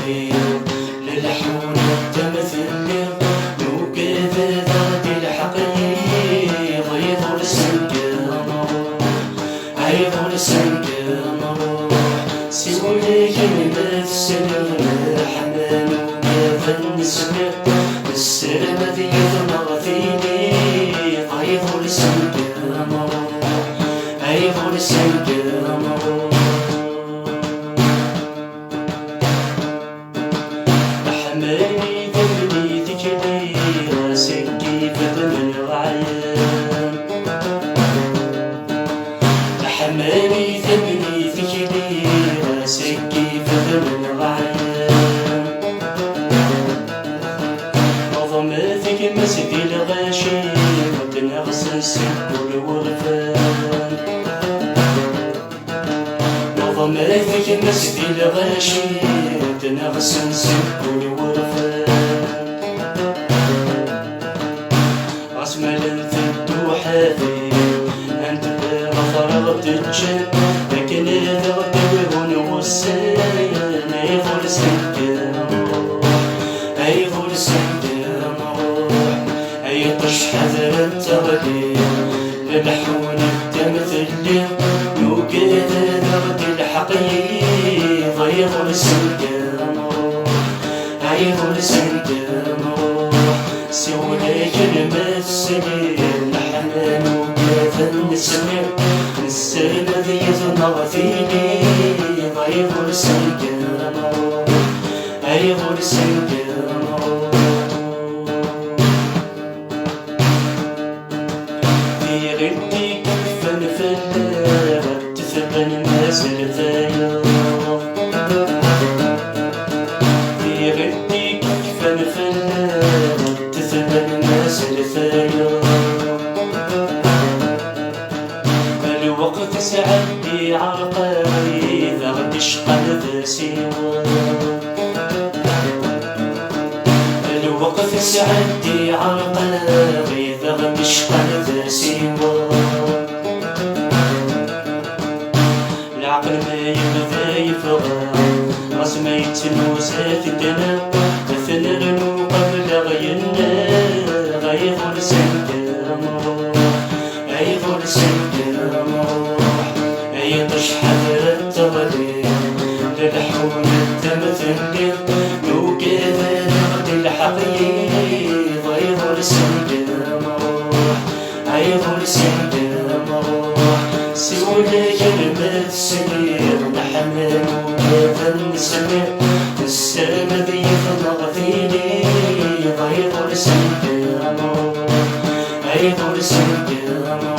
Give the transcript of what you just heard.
للحون التمثيل نوقف ذات الحقيق يظل السنقم يظل السنقم سوي كلمة السلم حنان وقف النسمة السلم ذي ثمغثيني يظل السنقم يظل السنقم حماني ذنبي ذكري وسكي فدم العيان حماني ذنبي ذكري وسكي فدم العيان نظمتك مسك الغاشي وتنغص سكر الورفان نظمتك مسك الغاشي وتنغص سكر عصمل في الدوحاتي أنت بغفر تتشن لكن إذا غدوه والسان يظل السنقم يظل السنقم يطش حذر التغليل للحون التمثيل نوقف ذات الحقيق يظل السنقم يظل السنقم سوي كلمة السليم حنان وقف النسمة السلم ذي ثمغثيني يظل السنقم يظل السنقم في غدي كفن فلا غتثب الناس الفايض في غدي كفن فلا الناس الفايض الوقت سعدي عرقاوي إذا غدي شقل ذا سوا الوقت سعدي عرقاوي إذا غدي شقل ذا سوا العقل ما يبدا يفغى راس ما يتنوزات الدنا مثل قبل غينا يظل السنقم يظل السنقم يطش حذر التغليل للحون التمثيل نوقف ذات الحقيق يظل السنقم يظل السنقم سوي كلمة السليم حنان وقف النسمة السلم ذي ثمغثيني يظل السنقم يظل السنقم